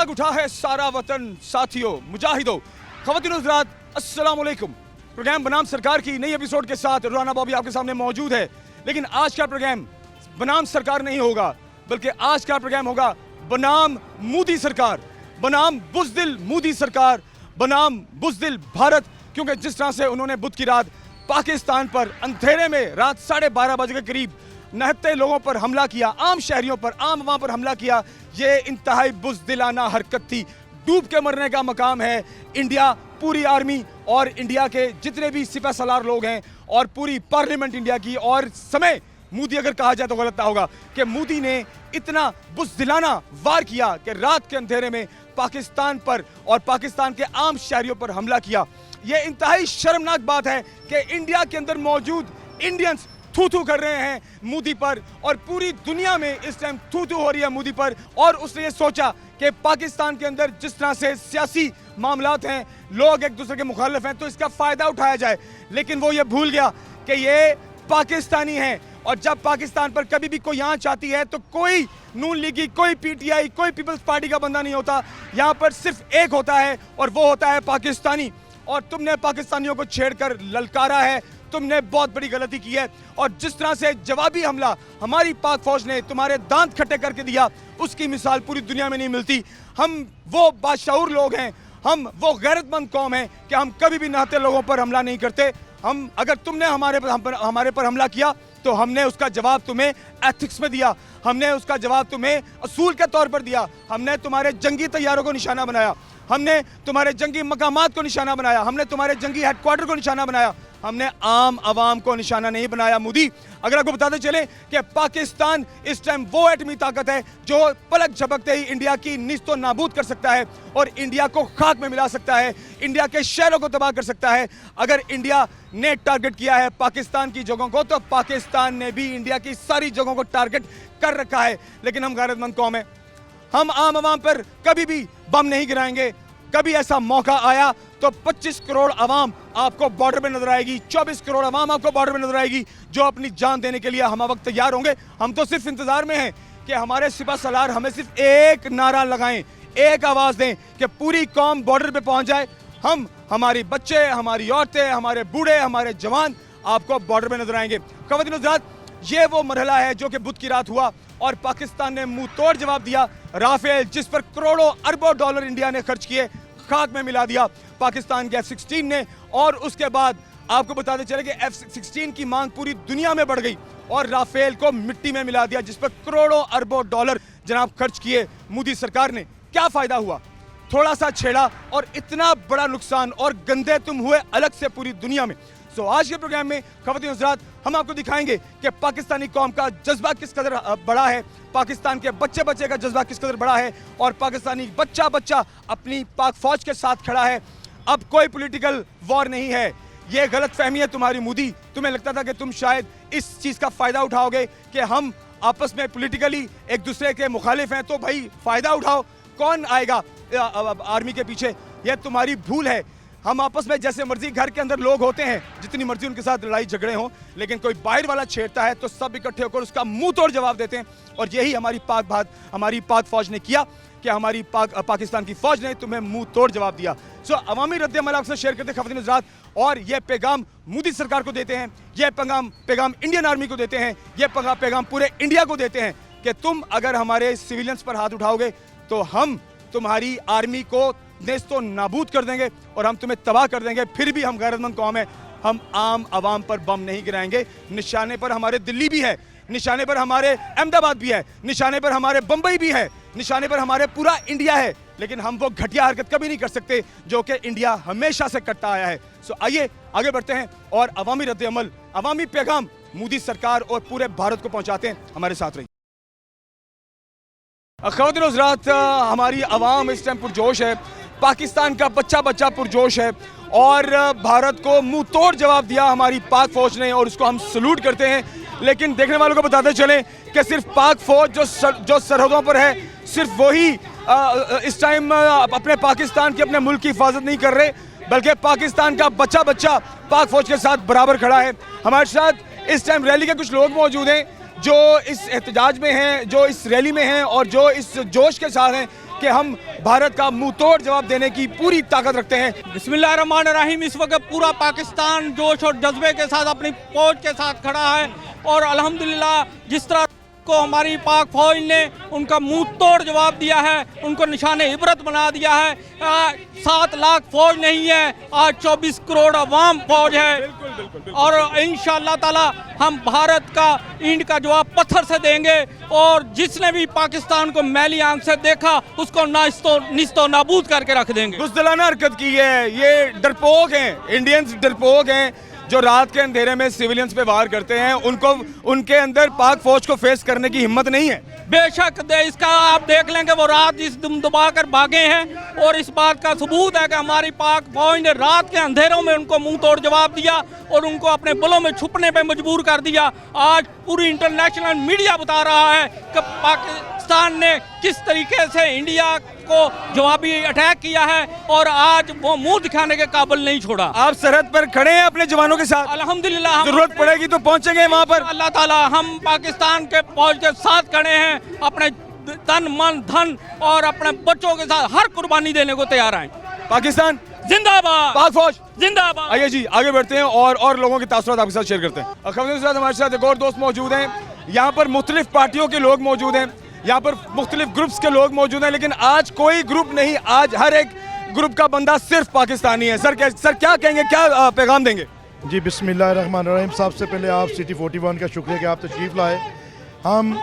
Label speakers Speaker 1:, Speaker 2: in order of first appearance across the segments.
Speaker 1: जाग उठा है सारा वतन साथियों मुजाहिदों ख़वातीन हज़रात अस्सलाम वालेकुम। प्रोग्राम बनाम सरकार की नई एपिसोड के साथ राना बॉबी आपके सामने मौजूद है। लेकिन आज का प्रोग्राम बनाम सरकार नहीं होगा, बल्कि आज का प्रोग्राम होगा बनाम मोदी सरकार, बनाम बुज़दिल मोदी सरकार, बनाम बुज़दिल भारत। क्योंकि जिस तरह से उन्होंने बुध की रात पाकिस्तान पर अंधेरे में रात 12:30 बजे के करीब नहत्ते लोगों पर हमला किया, आम शहरियों पर, आम अवाम पर हमला किया, ये इंतहाई बुज़दिलाना हरकत थी। डूब के मरने का मकाम है इंडिया, पूरी आर्मी और इंडिया के जितने भी सिपह सलार लोग हैं और पूरी पार्लियामेंट इंडिया की। और समय मोदी अगर कहा जाए तो गलत ना होगा कि मोदी ने इतना बुज़दिलाना वार किया कि रात के अंधेरे में पाकिस्तान पर और पाकिस्तान के आम शहरियों पर हमला किया। यह इंतहाई शर्मनाक बात है कि इंडिया के अंदर मौजूद इंडियंस थू थू कर रहे हैं मोदी पर और पूरी दुनिया में इस टाइम थू थू हो रही है मोदी पर। और उसने ये सोचा कि पाकिस्तान के अंदर जिस तरह से सियासी मामलात हैं, लोग एक दूसरे के मुखालिफ हैं, तो इसका फ़ायदा उठाया जाए। लेकिन वो ये भूल गया कि ये पाकिस्तानी हैं और जब पाकिस्तान पर कभी भी कोई आंच आती है तो कोई नून लीगी, कोई पीटीआई, कोई पीपल्स पार्टी का बंदा नहीं होता। यहाँ पर सिर्फ एक होता है और वो होता है पाकिस्तानी। और तुमने पाकिस्तानियों को छेड़कर ललकारा है, तुमने बहुत बड़ी गलती की है। और जिस तरह से जवाबी हमला हमारी पाक फौज ने तुम्हारे दांत खट्टे करके दिया, उसकी मिसाल पूरी दुनिया में नहीं मिलती। हम वो बाशऊर लोग हैं, हम वो गैरतमंद कौम हैं कि हम कभी भी नहाते लोगों पर हमला नहीं करते। हम अगर तुमने हमारे पर हमला किया तो हमने उसका जवाब तुम्हें एथिक्स में दिया, हमने उसका जवाब तुम्हें असूल के तौर पर दिया। हमने तुम्हारे जंगी तैयारों को निशाना बनाया, हमने तुम्हारे जंगी मकामात को निशाना बनाया, हमने तुम्हारे जंगी हेडक्वार्टर को निशाना बनाया, हमने आम आवाम को निशाना नहीं बनाया। मोदी, अगर आपको बताते चले कि पाकिस्तान इस टाइम वो एटमी ताकत है जो पलक झपकते ही इंडिया की निस्तो नाबूद कर सकता है और इंडिया को खाक में मिला सकता है, इंडिया के शहरों को तबाह कर सकता है। अगर इंडिया ने टारगेट किया है पाकिस्तान की जगहों को, तो पाकिस्तान ने भी इंडिया की सारी जगहों को टारगेट कर रखा है। लेकिन हम गैरतमंद कौम है, हम आम आवाम पर कभी भी बम नहीं गिराएंगे। कभी ऐसा मौका आया तो 25 करोड़ आवाम आपको बॉर्डर पे नजर आएगी, 24 करोड़ आवाम आपको बॉर्डर पे नजर आएगी, जो अपनी जान देने के लिए हम वक्त तैयार होंगे। हम तो सिर्फ इंतजार में हैं कि हमारे सिपह सलार हमें सिर्फ एक नारा लगाएं, एक आवाज दें कि पूरी कौम बॉर्डर पे पहुंच जाए। हम, हमारी बच्चे, हमारी औरतें, हमारे बूढ़े, हमारे जवान आपको बॉर्डर पे नजर आएंगे। ख़वातीन हज़रात, ये वो मरहला है जो कि बुध की रात हुआ और पाकिस्तान ने मुंह तोड़ जवाब दिया। राफेल, जिस पर करोड़ों अरबों डॉलर इंडिया ने खर्च किए, खाक में मिला दिया पाकिस्तान के F-16 ने। और उसके बाद आपको बताते चले कि F-16 की मांग पूरी दुनिया में बढ़ गई और राफेल को मिट्टी में मिला दिया, जिस पर करोड़ों अरबों डॉलर जनाब खर्च किए मोदी सरकार ने। क्या फायदा हुआ? थोड़ा सा छेड़ा और इतना बड़ा नुकसान, और गंदे तुम हुए अलग से पूरी दुनिया में। सो आज के प्रोग्राम में ख़वातीन हज़रात हम आपको दिखाएंगे कि पाकिस्तानी कौम का जज्बा किस कदर बड़ा है, पाकिस्तान के बच्चे बच्चे का जज्बा किस कदर बड़ा है और पाकिस्तानी बच्चा बच्चा अपनी पाक फौज के साथ खड़ा है। अब कोई पॉलिटिकल वॉर नहीं है, ये गलत फहमी है तुम्हारी मोदी। तुम्हें लगता था कि तुम शायद इस चीज़ का फ़ायदा उठाओगे कि हम आपस में पॉलिटिकली एक दूसरे के मुखालिफ हैं, तो भाई फ़ायदा उठाओ। कौन आएगा आर्मी के पीछे? यह तुम्हारी भूल है। हम आपस में जैसे मर्जी घर के अंदर लोग होते हैं, जितनी मर्जी उनके साथ लड़ाई झगड़े हों, लेकिन कोई बाहर वाला छेड़ता है तो सब इकट्ठे होकर उसका मुंह तोड़ जवाब देते हैं। और यही हमारी पाक फौज ने किया कि हमारी पाकिस्तान की फौज ने तुम्हें मुंह तोड़ जवाब दिया। सो अवामी रद्द-ए-अमल आपसे शेयर करते हैं ख़वातीन हज़रात, और यह पैगाम मोदी सरकार को देते हैं, यह पैगाम इंडियन आर्मी को देते हैं, यह पैगाम पूरे इंडिया को देते हैं कि तुम अगर हमारे सिविलियंस पर हाथ उठाओगे तो हम तुम्हारी आर्मी को नेस्तो नाबूद कर देंगे और हम तुम्हें तबाह कर देंगे। फिर भी हम गैरतमंद कौम है, हम आम आवाम पर बम नहीं गिराएंगे। निशाने पर हमारे दिल्ली भी है, निशाने पर हमारे अहमदाबाद भी है, निशाने पर हमारे बम्बई भी है, निशाने पर हमारे पूरा इंडिया है। लेकिन हम वो घटिया हरकत कभी नहीं कर सकते जो कि इंडिया हमेशा से करता आया है। सो आइए आगे बढ़ते हैं और अवामी रद्द-ए-अमल, अवामी पैगाम मोदी सरकार और पूरे भारत को पहुंचाते हैं। हमारे साथ रहिए। ख़वातीन हज़रात, हमारी आवाम इस टाइम पुरजोश है, पाकिस्तान का बच्चा बच्चा पुरजोश है और भारत को मुंह तोड़ जवाब दिया हमारी पाक फौज ने और उसको हम सल्यूट करते हैं। लेकिन देखने वालों को बताते चलें कि सिर्फ पाक फौज जो सरहदों पर है, सिर्फ वही इस टाइम अपने पाकिस्तान की, अपने मुल्क की हिफाजत नहीं कर रहे, बल्कि पाकिस्तान का बच्चा बच्चा पाक फौज के साथ बराबर खड़ा है। हमारे साथ इस टाइम रैली के कुछ लोग मौजूद हैं जो इस एहतजाज में हैं, जो इस रैली में हैं और जो इस जोश के साथ हैं कि हम भारत का मुंह तोड़ जवाब देने की पूरी ताकत रखते हैं।
Speaker 2: बिस्मिल्लाहिर्रहमानिर्रहीम। इस वक्त पूरा पाकिस्तान जोश और जज्बे के साथ अपनी फौज के साथ खड़ा है और अल्हम्दुलिल्लाह जिस तरह को हमारी पाक फौज ने उनका मुंह तोड़ जवाब दिया है, उनको निशाने इबरत बना दिया है। 7 लाख फौज नहीं है, आज 24 करोड़ अवाम फौज है और इंशाअल्लाह ताला हम भारत का ईंट का जवाब पत्थर से देंगे और जिसने भी पाकिस्तान को मैली आंख से देखा उसको निस्तो नाबूद करके रख देंगे।
Speaker 1: बुज़दिलाना हरकत की है, ये डरपोक हैं, इंडियंस डरपोक हैं जो रात के अंधेरे में सिविलियंस पे वार करते हैं। उनको उनके अंदर पाक फौज को फेस करने की हिम्मत नहीं है।
Speaker 2: बेशक इसका आप देख लें कि वो रात इस दुम दबा कर भागे हैं और इस बात का सबूत है कि हमारी पाक फौज ने रात के अंधेरों में उनको मुंह तोड़ जवाब दिया और उनको अपने बलों में छुपने पे मजबूर कर दिया। आज पूरी इंटरनेशनल मीडिया बता रहा है कि पाकिस्तान ने किस तरीके से इंडिया को जवाबी अटैक किया है और आज वो मुंह दिखाने के काबिल नहीं छोड़ा।
Speaker 1: आप सरहद पर खड़े हैं अपने जवानों के साथ,
Speaker 2: अल्हम्दुलिल्लाह
Speaker 1: जरूरत पड़ेगी तो पहुंचेंगे वहां पर।
Speaker 2: अल्लाह ताला हम पाकिस्तान के फौज के साथ खड़े हैं, अपने तन मन धन और अपने बच्चों के साथ हर कुर्बानी देने को तैयार हैं।
Speaker 1: पाकिस्तान
Speaker 2: जिंदाबाद,
Speaker 1: पाक फौज
Speaker 2: जिंदाबाद।
Speaker 1: आइए जी आगे बढ़ते हैं और लोगों के तासुरात आपके साथ शेयर करते हैं। खबरों के साथ हमारे साथ एक और दोस्त मौजूद हैं। यहाँ पर मुख्तलिफ पार्टियों के लोग मौजूद हैं, यहाँ पर मुख्तलिफ ग्रुप्स के लोग मौजूद हैं, लेकिन आज कोई ग्रुप नहीं, आज हर एक ग्रुप का बंदा सिर्फ पाकिस्तानी है। सर क्या कहेंगे, क्या पैगाम देंगे?
Speaker 3: जी बिस्मिल्लाहिर्रहमानिर्रहीम। सबसे पहले आप सिटी 41 का शुक्रिया कि आप तशरीफ़ लाए। हम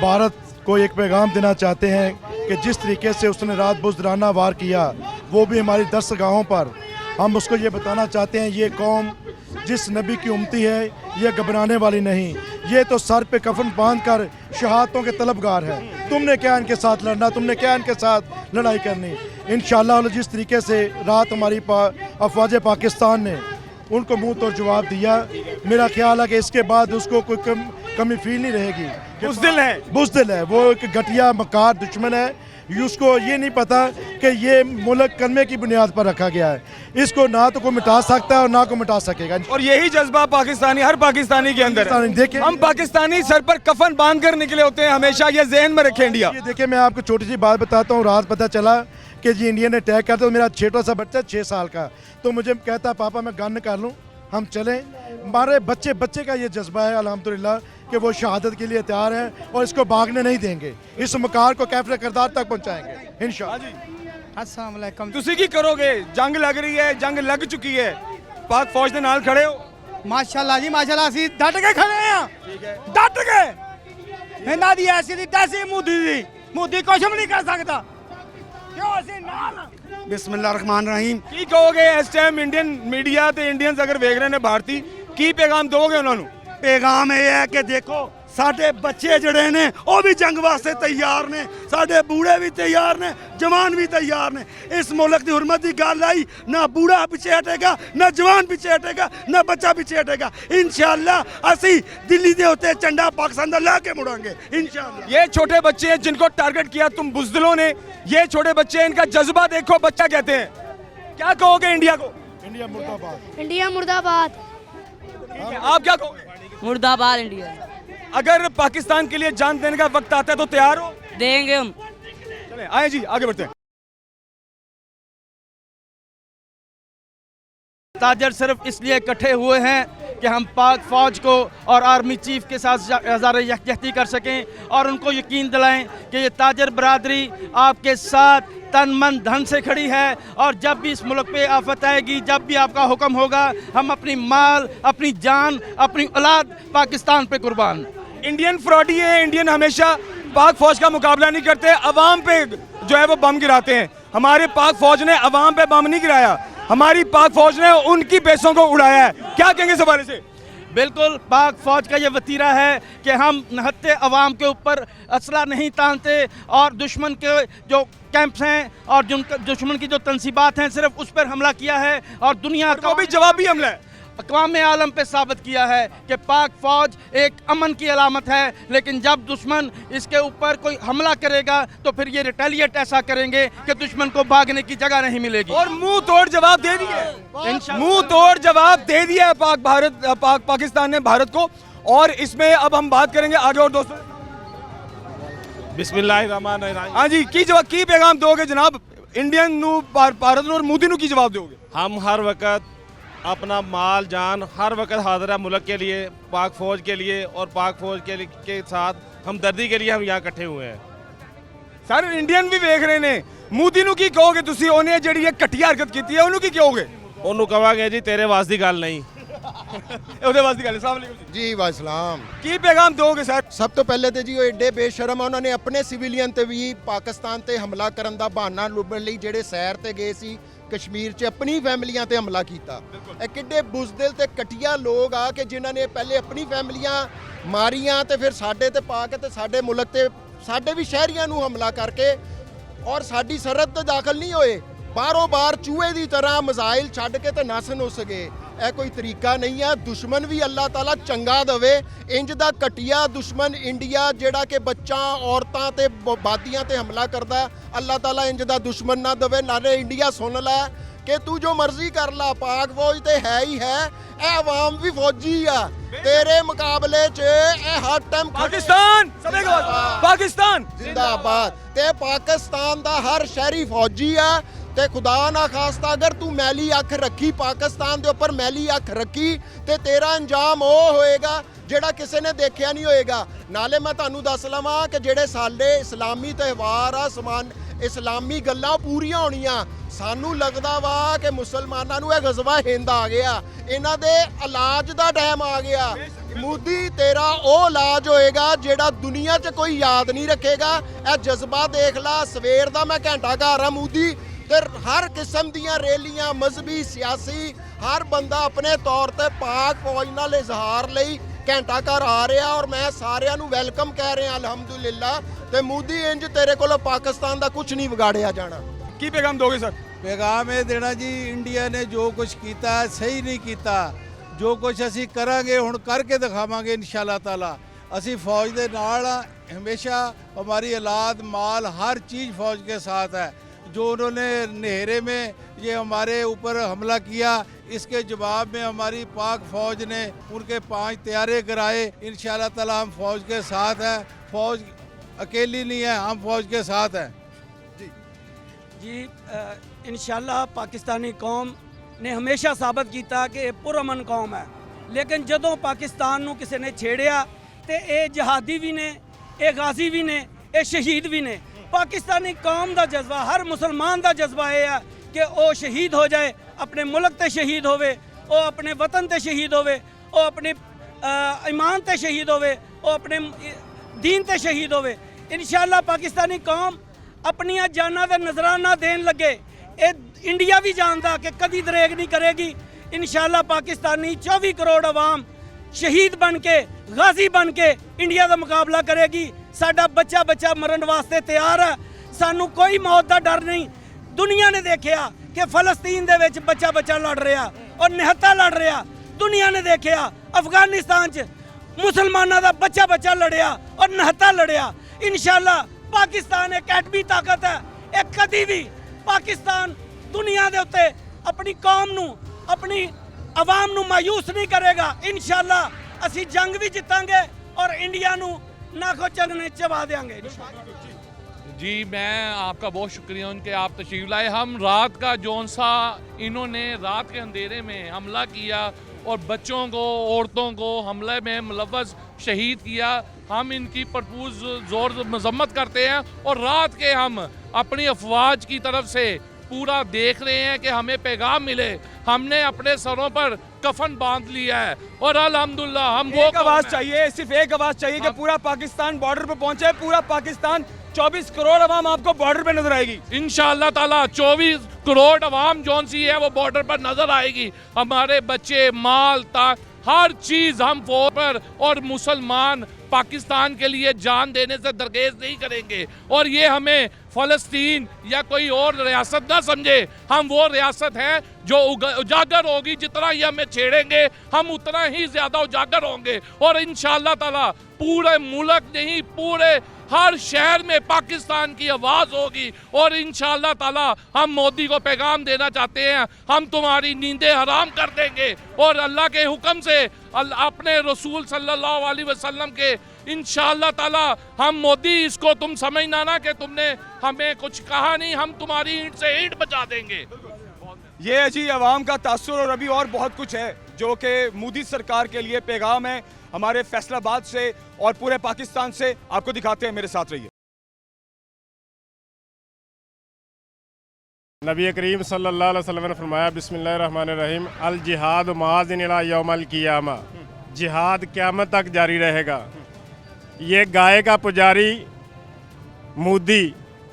Speaker 3: भारत को एक पैगाम देना चाहते हैं कि जिस तरीके से उसने रात बुज़दिलाना वार किया वो भी हमारी दस्तगाहों पर, हम उसको ये बताना चाहते हैं ये कौम जिस नबी की उम्मती है ये घबराने वाली नहीं, ये तो सर पे कफन बांध कर शहादतों के तलबगार है। तुमने क्या इनके साथ लड़ना, तुमने क्या इनके साथ लड़ाई करनी। इंशाअल्लाह जिस तरीके से रात हमारी अफवाज पाकिस्तान ने उनको मुंह तोड़ जवाब दिया, मेरा ख्याल है कि इसके बाद उसको कोई कमी फील नहीं रहेगी। बुज़दिल है, वो एक घटिया मकार दुश्मन है। उसको ये नहीं पता कि ये मुल्क कलमे की बुनियाद पर रखा गया है, इसको ना तो कोई मिटा सकता है और ना को मिटा सकेगा।
Speaker 1: और यही जज्बा पाकिस्तानी, हर पाकिस्तानी के अंदर है।
Speaker 3: देखिए
Speaker 1: हम पाकिस्तानी सर पर कफन बांध कर निकले होते हैं, हमेशा ये जहन में रखें इंडिया।
Speaker 3: ये देखिए मैं आपको छोटी सी बात बताता हूँ। रात पता चला कि जी इंडिया ने अटैक करता, तो मेरा छोटा सा बच्चा 6 साल का, तो मुझे कहता पापा मैं गन कर लूँ, हम चलें। हमारे बच्चे का ये जज्बा है अल्हम्दुलिल्लाह कि वो शहादत के लिए तैयार हैं और इसको भागने नहीं देंगे, इस मकार को कैफरे किरदार तक पहुंचाएंगे इंशाअल्लाह।
Speaker 4: अस्सलाम वालेकुम।
Speaker 1: तुसी की करोगे, जंग लग रही है, जंग लग चुकी है, पाक फौज के नाल खड़े हो?
Speaker 4: माशाल्लाह जी माशाल्लाह, ਅਸੀਂ डट के खड़े हैं, डट के। ਇਹਨਾਂ ਦੀ ਐਸੀ ਦੀ ਤੈਸੀ ਮੋਦੀ ਕੁਛ ਵੀ ਨਹੀਂ ਕਰ ਸਕਦਾ, ਕਿਉਂ ਅਸੀਂ ਨਾਲ। बिस्मिल्लाहिर्रहमानिर्रहीम।
Speaker 1: की कहोगे इस टाइम इंडियन मीडिया ते इंडियंस अगर वेख रहे ने भारती, की पैगाम दोगे उन्होंने?
Speaker 5: पैगाम ये है कि देखो साडे बच्चे जड़े ने वो भी जंग वास्ते तैयार ने, साडे बूढ़े भी तैयार ने, जवान भी तैयार ने। इस मुल्क की हुरमत की गल आई, ना बूढ़ा पीछे हटेगा, ना जवान पीछे हटेगा, ना बच्चा पीछे हटेगा। इंशाअल्लाह असी दिल्ली दे होते झंडा पाकिस्तान दा ला के मुड़ांगे इंशाअल्लाह।
Speaker 1: ये छोटे बच्चे हैं जिनको टारगेट किया तुम बुज़दिलों ने, ये छोटे बच्चे हैं, इनका जज्बा देखो, बच्चा कहते हैं। क्या कहोगे इंडिया को?
Speaker 3: इंडिया मुर्दाबाद,
Speaker 6: इंडिया मुर्दाबाद।
Speaker 1: आप क्या कहोगे?
Speaker 7: मुर्दाबाद इंडिया।
Speaker 1: अगर पाकिस्तान के लिए जान देने का वक्त आता है तो तैयार हो?
Speaker 7: देंगे हम।
Speaker 1: चले आए जी आगे बढ़ते हैं।
Speaker 2: ताजर सिर्फ इसलिए इकट्ठे हुए हैं कि हम पाक फौज को और आर्मी चीफ के साथ हज़ार यकजहती कर सकें और उनको यकीन दिलाएं कि ये ताजर बरादरी आपके साथ तन मन धन से खड़ी है और जब भी इस मुल्क पे आफत आएगी, जब भी आपका हुक्म होगा, हम अपनी माल, अपनी जान, अपनी औलाद पाकिस्तान पे कुर्बान।
Speaker 1: इंडियन फ्रॉडी है, इंडियन हमेशा पाक फौज का मुकाबला नहीं करते, अवाम पे जो है वो बम गिराते हैं। हमारे पाक फौज ने अवाम पे बम नहीं गिराया, हमारी पाक फौज ने उनकी बेसों को उड़ाया है। क्या कहेंगे इस हवाले से?
Speaker 2: बिल्कुल, पाक फौज का ये वतीरा है कि हम नहत्ते अवाम के ऊपर असला नहीं तानते और दुश्मन के जो कैंप्स हैं और दुश्मन की जो तनसीबात हैं सिर्फ उस पर हमला किया है और दुनिया
Speaker 1: को भी जवाबी हमला है।
Speaker 2: अक़वाम आलम पे साबित किया है कि पाक फौज एक अमन की अलामत है, लेकिन जब दुश्मन इसके ऊपर कोई हमला करेगा तो फिर ये रिटेलिएट ऐसा करेंगे कि दुश्मन को भागने की जगह नहीं मिलेगी।
Speaker 1: और मुंह तोड़ जवाब दे दिए, मुंह तोड़ जवाब दे दिया है पाकिस्तान ने भारत को। और इसमें अब हम बात करेंगे आगे और दोस्तों
Speaker 6: बिस्मिल्लाहिर्रहमानिर्रहीम।
Speaker 1: हाँ जी की पैगाम दोगे जनाब इंडियन नू भारत नू और मोदी नू की जवाब दोगे?
Speaker 6: हम हर वक्त अपना माल जान हर वक्त हाजिर है मुल्क के लिए, पाक फौज के लिए और पाक फौज के साथ हमदर्दी के लिए हम यहाँ इकट्ठे हुए हैं।
Speaker 1: सर इंडियन भी वेख रहे ने, मोदी नू की कहोगे तुसी? ਉਹਨੇ ਜਿਹੜੀ ਇਹ ਘਟੀਆ ਹਰਕਤ ਕੀਤੀ ਹੈ ਉਹਨੂੰ ਕੀ ਕਹੋਗੇ?
Speaker 6: ਉਹਨੂੰ ਕਵਾਂਗੇ ਜੀ ਤੇਰੇ ਵਾਸ ਦੀ ਗੱਲ ਨਹੀਂ।
Speaker 1: ਉਹਦੇ ਵਾਸਤੇ ਗੱਲ। अस्सलाम वालेकुम
Speaker 7: ਜੀ ਵਾਸਲਾਮ।
Speaker 1: ਕੀ ਪੈਗਾਮ ਦੋਗੇ ਸਰ?
Speaker 7: ਸਭ ਤੋਂ ਪਹਿਲੇ ਤੇ ਜੀ ਉਹ ਏਡੇ ਬੇਸ਼ਰਮ ਆ, ਉਹਨਾਂ ਨੇ ਆਪਣੇ ਸਿਵਿਲੀਅਨ ਤੇ ਵੀ ਪਾਕਿਸਤਾਨ ਤੇ ਹਮਲਾ ਕਰਨ ਦਾ ਬਹਾਨਾ ਲੱਭਣ ਲਈ ਜਿਹੜੇ ਸੈਰ ਤੇ ਗਏ ਸੀ ਕਸ਼ਮੀਰ 'ਚ ਆਪਣੀ ਫੈਮਲੀਆਂ ਤੇ ਹਮਲਾ ਕੀਤਾ। ਇਹ ਕਿੱਡੇ ਬੁਜ਼ਦਿਲ ਤੇ ਘਟੀਆ ਲੋਕ ਆ ਕਿ ਜਿਨ੍ਹਾਂ ਨੇ ਪਹਿਲੇ ਆਪਣੀ ਫੈਮਲੀਆਂ ਮਾਰੀਆਂ ਤੇ ਫਿਰ ਸਾਡੇ ਤੇ ਪਾ ਕੇ ਤੇ ਸਾਡੇ ਮੁਲਕ ਤੇ ਸਾਡੇ ਵੀ ਸ਼ਹਿਰੀਆਂ ਨੂੰ ਹਮਲਾ ਕਰਕੇ ਔਰ ਸਾਡੀ ਸਰਹੱਦ ਤੇ ਦਾਖਲ ਨਹੀਂ ਹੋਏ। ਬਾਹਰੋਂ ਬਾਹਰ ਚੂਹੇ ਦੀ ਤਰ੍ਹਾਂ ਮਿਜ਼ਾਈਲ ਛੱਡ ਕੇ ਤੇ ਨਸ ਨੁੱਸ ਗਏ। ਇਹ ਕੋਈ ਤਰੀਕਾ ਨਹੀਂ ਆ। ਦੁਸ਼ਮਣ ਵੀ ਅੱਲਾਹ ਤਾਲਾ ਚੰਗਾ ਦੇਵੇ। ਇੰਜ ਦਾ ਘਟੀਆ ਦੁਸ਼ਮਣ ਇੰਡੀਆ ਜਿਹੜਾ ਕਿ ਬੱਚਾ ਔਰਤਾਂ ਤੇ ਬਾਦੀਆਂ ਤੇ ਹਮਲਾ ਕਰਦਾ, ਅੱਲਾਹ ਤਾਲਾ ਇੰਜ ਦਾ ਦੁਸ਼ਮਣ ਨਾ ਦੇਵੇ। ਨਾਲੇ ਇੰਡੀਆ ਸੁਣ ਲੈ ਕਿ ਤੂੰ ਜੋ ਮਰਜ਼ੀ ਕਰ ਲਾ, ਪਾਕ ਫੌਜ ਤੇ ਹੈ ਹੀ ਹੈ। ਇਹ ਆਵਾਮ ਵੀ ਫੌਜੀ ਆ ਤੇਰੇ ਮੁਕਾਬਲੇ 'ਚ। ਇਹ ਹਰ ਟਾਈਮ
Speaker 1: पाकिस्तान सबे का पाकिस्तान
Speaker 7: जिंदाबाद। ते पाकिस्तान ਦਾ ਹਰ ਸ਼ਹਿਰੀ ਫੌਜੀ ਆ ਤੇ ਖੁਦਾ ਨਾ ਖਾਸਤਾ ਅਗਰ ਤੂੰ ਮੈਲੀ ਅੱਖ ਰੱਖੀ ਪਾਕਿਸਤਾਨ ਦੇ ਉੱਪਰ ਮੈਲੀ ਅੱਖ ਰੱਖੀ ਤੇ ਤੇਰਾ ਅੰਜਾਮ ਉਹ ਹੋਏਗਾ ਜਿਹੜਾ ਕਿਸੇ ਨੇ ਦੇਖਿਆ ਨਹੀਂ ਹੋਏਗਾ। ਨਾਲੇ ਮੈਂ ਤੁਹਾਨੂੰ ਦੱਸ ਲਵਾਂ ਕਿ ਜਿਹੜੇ ਸਾਡੇ ਇਸਲਾਮੀ ਤਿਉਹਾਰ ਆ ਇਸਲਾਮੀ ਗੱਲਾਂ ਪੂਰੀਆਂ ਹੋਣੀਆਂ। ਸਾਨੂੰ ਲੱਗਦਾ ਵਾ ਕਿ ਮੁਸਲਮਾਨਾਂ ਨੂੰ ਇਹ ਗਜ਼ਵਾ ਹਿੰਦ ਆ ਗਿਆ, ਇਹਨਾਂ ਦੇ ਇਲਾਜ ਦਾ ਟਾਈਮ ਆ ਗਿਆ। ਮੋਦੀ ਤੇਰਾ ਉਹ ਇਲਾਜ ਹੋਏਗਾ ਜਿਹੜਾ ਦੁਨੀਆ 'ਚ ਕੋਈ ਯਾਦ ਨਹੀਂ ਰੱਖੇਗਾ। ਇਹ ਜਜ਼ਬਾ ਦੇਖ ਲਾ। ਸਵੇਰ ਦਾ ਮੈਂ ਘੰਟਾ ਘਰ ਆ ਮੋਦੀ ਤੇ ਹਰ ਕਿਸਮ ਦੀਆਂ ਰੈਲੀਆਂ ਮਜ਼ਹਬੀ ਸਿਆਸੀ ਹਰ ਬੰਦਾ ਆਪਣੇ ਤੌਰ ਤੇ ਪਾਕ ਫੌਜ ਨਾਲ ਇਜ਼ਹਾਰ ਲਈ ਘੰਟਾ ਘਰ ਆ ਰਿਹਾ ਔਰ ਮੈਂ ਸਾਰਿਆਂ ਨੂੰ ਵੈਲਕਮ ਕਹਿ ਰਿਹਾ ਅਲਹਮਦੁਲਿਲਾ। ਤੇ ਮੋਦੀ ਇੰਜ ਤੇਰੇ ਕੋਲੋਂ ਪਾਕਿਸਤਾਨ ਦਾ ਕੁਝ ਨਹੀਂ ਵਿਗਾੜਿਆ ਜਾਣਾ।
Speaker 1: की पैगाम दोगे सर?
Speaker 8: ਪੈਗਾਮ ਇਹ ਦੇਣਾ ਜੀ ਇੰਡੀਆ ਨੇ ਜੋ ਕੁਝ ਕੀਤਾ ਸਹੀ ਨਹੀਂ ਕੀਤਾ। ਜੋ ਕੁਝ ਅਸੀਂ ਕਰਾਂਗੇ ਹੁਣ ਕਰਕੇ ਦਿਖਾਵਾਂਗੇ ਇਨਸ਼ਾਅੱਲਾ ਤਾਲਾ। ਅਸੀਂ ਫੌਜ ਦੇ ਨਾਲ ਆ ਹਮੇਸ਼ਾ। हमारी औलाद माल हर चीज़ फौज के साथ है। जो उन्होंने नहरे में ये हमारे ऊपर हमला किया इसके जवाब में हमारी पाक फौज ने उनके 5 तैयारे कराए। इंशाअल्लाह ताला हम फौज के साथ हैं। फौज अकेली नहीं है, हम फौज के साथ हैं।
Speaker 9: जी इंशाअल्लाह पाकिस्तानी कौम ने हमेशा साबित किया कि पुरअमन कौम है। लेकिन जदों पाकिस्तान नू किसी ने छेड़िया तो ये जहादी भी ने, ये गाजी भी ने, ये शहीद भी ने। पाकिस्तानी कौम का जज्बा हर मुसलमान का जज्बा यह है कि वह शहीद हो जाए, अपने मुल्क ते शहीद होवे, वो अपने वतन ते शहीद होवे, वो अपने ईमान ते शहीद होवे, वो अपने दीन ते शहीद होवे। इंशाअल्लाह पाकिस्तानी कौम अपनिया जाना का नजराना देन लगे। ये इंडिया भी जानता कि कभी दरेग नहीं करेगी। इंशाअल्लाह पाकिस्तानी 24 करोड़ अवाम शहीद बन के गाजी बन के इंडिया का मुकाबला करेगी। साडा बच्चा बच्चा मरण वास्ते तैयार है। सानू कोई मौत का डर नहीं। दुनिया ने देखा कि फलस्तीन दे विच बच्चा बच्चा लड़ रहा और निहत्ता लड़ रहा। दुनिया ने देखा अफगानिस्तान च मुसलमानों का बच्चा बच्चा लड़िया और निहत्ता लड़िया। इंशाअल्लाह पाकिस्तान एक एटमी ताकत है। एक कदी भी पाकिस्तान दुनिया के उत्ते अपनी कौम नू अपनी आवाम नू मायूस नहीं करेगा। इंशाअल्लाह असी जंग भी जितांगे और इंडिया नू नाखो चंगने चबा देंगे।
Speaker 10: जी मैं आपका बहुत शुक्रिया उनके आप तशरीफ़ लाए। हम रात का जौन सा इन्होंने रात के अंधेरे में हमला किया और बच्चों को औरतों को हमले में मुलव्वस शहीद किया, हम इनकी भरपूर ज़ोर मजम्मत करते हैं। और रात के हम अपनी अफवाज की तरफ से पूरा देख रहे हैं कि हमें पैगाम मिले। हमने अपने सरों पर कफन बांध लिया है और अल्हम्दुलिल्लाह हम वो
Speaker 1: एक आवाज़ चाहिए, सिर्फ एक आवाज़ चाहिए कि पूरा पाकिस्तान बॉर्डर पे पहुंचे। पूरा पाकिस्तान 24 करोड़ अवाम आपको बॉर्डर पे नजर आएगी
Speaker 10: इंशाअल्लाह ताला। 24 करोड़ अवाम जौन सी है वो बॉर्डर पर नजर आएगी। हमारे बच्चे माल हर चीज़ हम फौज पर और मुसलमान पाकिस्तान के लिए जान देने से दरगेज नहीं करेंगे। और ये हमें फ़लस्तीन या कोई और रियासत ना समझे। हम वो रियासत है जो उजागर होगी। जितना ये हमें छेड़ेंगे हम उतना ही ज़्यादा उजागर होंगे। और इंशाअल्लाह ताला पूरे मुल्क नहीं पूरे हर शहर में पाकिस्तान की आवाज़ होगी। और इंशाअल्लाह ताला हम मोदी को पैगाम देना चाहते हैं, हम तुम्हारी नींदें हराम कर देंगे और अल्लाह के हुक्म से अपने रसूल सल्लल्लाहु अलैहि वसल्लम के इंशाअल्लाह ताला हम मोदी इसको तुम समझना ना कि तुमने हमें कुछ कहा नहीं, हम तुम्हारी ईंट से ईंट बचा देंगे।
Speaker 1: ये है जी अवाम का तासुर, और अभी और बहुत कुछ है जो कि मोदी सरकार के लिए पैगाम है हमारे फैसलाबाद से और पूरे पाकिस्तान से। आपको दिखाते हैं, मेरे साथ रहिए।
Speaker 11: नबी करीम सल्लल्लाहु अलैहि वसल्लम ने फरमाया बिस्मिल्लाहिर्रहमानिर्रहीम अल जिहाद माज़िन इला यौमल क़ियामा, जिहाद क़यामत तक जारी रहेगा। ये गाय का पुजारी मोदी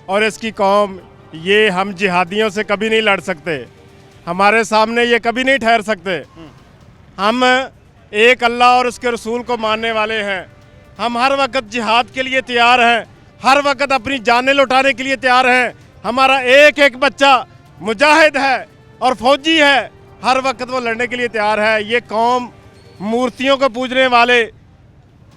Speaker 11: और इसकी कौम, ये हम जिहादियों से कभी नहीं लड़ सकते, हमारे सामने ये कभी नहीं ठहर सकते। हम एक अल्लाह और उसके रसूल को मानने वाले हैं। हम हर वक्त जिहाद के लिए तैयार हैं, हर वक्त अपनी जानें लुटाने के लिए तैयार हैं। हमारा एक एक बच्चा मुजाहिद है और फौजी है, हर वक्त वो लड़ने के लिए तैयार है। ये कौम मूर्तियों को पूजने वाले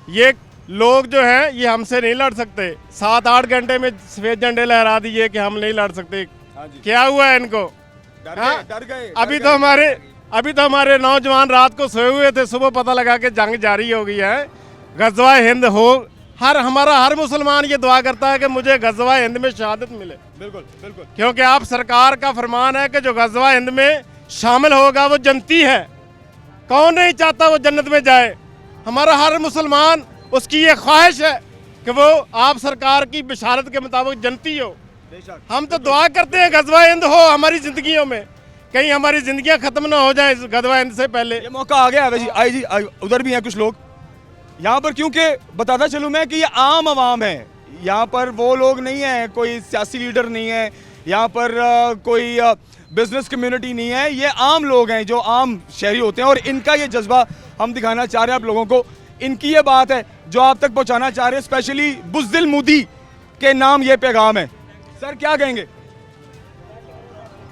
Speaker 11: ये लोग जो हैं ये हमसे नहीं लड़ सकते। 7-8 घंटे में सफ़ेद झंडे लहरा दिए कि हम नहीं लड़ सकते। क्या हुआ है इनको?
Speaker 1: डर गए।
Speaker 11: अभी तो हमारे नौजवान रात को सोए हुए थे, सुबह पता लगा कि जंग जारी हो गई है, गज़वा हिंद हो। हमारा हर मुसलमान ये दुआ करता है कि मुझे गज़वा हिंद में शहादत मिले।
Speaker 1: बिल्कुल बिल्कुल,
Speaker 11: क्योंकि आप सरकार का फरमान है कि जो गज़वा हिंद में शामिल होगा वो जन्नती है। कौन नहीं चाहता वो जन्नत में जाए? हमारा हर मुसलमान उसकी ये ख्वाहिश है कि वो आप सरकार की बिशारत के मुताबिक जन्नती हो। हम तो दुआ करते हैं गज़वा हिंद हो हमारी ज़िंदगियों में, कहीं हमारी ज़िंदगियाँ ख़त्म ना हो जाए इस गज़वा हिंद से पहले।
Speaker 1: ये मौका आ गया है जी। आई जी, उधर भी हैं कुछ लोग यहाँ पर, क्योंकि बताता चलूँ मैं कि ये आम आवाम है। यहाँ पर वो लोग नहीं हैं, कोई सियासी लीडर नहीं है, यहाँ पर कोई बिजनेस कम्युनिटी नहीं है, ये आम लोग हैं जो आम शहरी होते हैं। और इनका ये जज्बा हम दिखाना चाह रहे हैं आप लोगों को। इनकी ये बात है जो आप तक पहुँचाना चाह रहे हैं, स्पेशली बुज़दिल मोदी के नाम ये पैगाम है। सर क्या कहेंगे?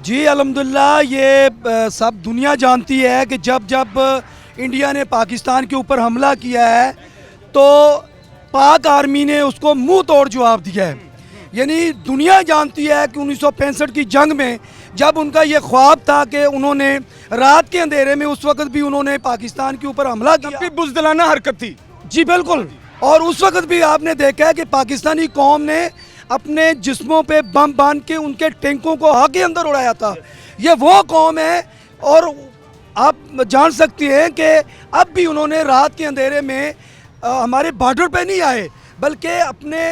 Speaker 9: जी अल्हम्दुलिल्लाह, ये सब दुनिया जानती है कि जब इंडिया ने पाकिस्तान के ऊपर हमला किया है तो पाक आर्मी ने उसको मुंह तोड़ जवाब दिया है। यानी दुनिया जानती है कि 1965 की जंग में जब उनका ये ख्वाब था कि उन्होंने रात के अंधेरे में, उस वक्त भी उन्होंने पाकिस्तान के ऊपर हमला किया,
Speaker 1: बुज़दिलाना हरकत थी।
Speaker 9: जी बिल्कुल। और उस वक्त भी आपने देखा है कि पाकिस्तानी कौम ने अपने जिस्मों पे बम बांध के उनके टैंकों को आग के अंदर उड़ाया था। ये वो कौम है, और आप जान सकते हैं कि अब भी उन्होंने रात के अंधेरे में हमारे बॉर्डर पे नहीं आए, बल्कि अपने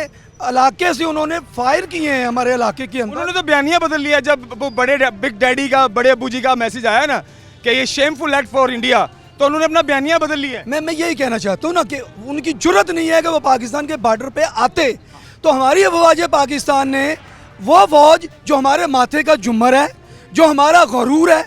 Speaker 9: इलाके से उन्होंने फायर किए हैं हमारे इलाके के अंदर।
Speaker 1: उन्होंने तो बयानिया बदल लिया जब वो बड़े बिग डैडी का, बड़े अबू जी का मैसेज आया ना कि ये शेमफुल एक्ट फॉर इंडिया, तो उन्होंने अपना बयानिया बदल लिया।
Speaker 9: मैं यही कहना चाहता हूँ ना कि उनकी जुर्रत नहीं है कि वो पाकिस्तान के बॉर्डर पे आते। तो हमारी अफवाज पाकिस्तान ने, वो फौज जो हमारे माथे का जुम्मर है, जो हमारा गरूर है,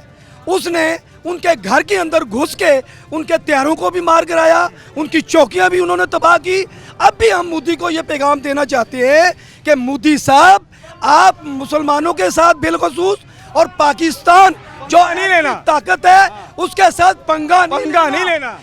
Speaker 9: उसने उनके घर के अंदर घुस के उनके तैयारों को भी मार गिराया, उनकी चौकियां भी उन्होंने तबाह की। अब भी हम मोदी को ये पैगाम देना चाहते हैं कि मोदी साहब, आप मुसलमानों के साथ बिलखसूस और पाकिस्तान जो
Speaker 1: नहीं लेना,
Speaker 9: ताकत है उसके साथ पंगा नहीं लेना,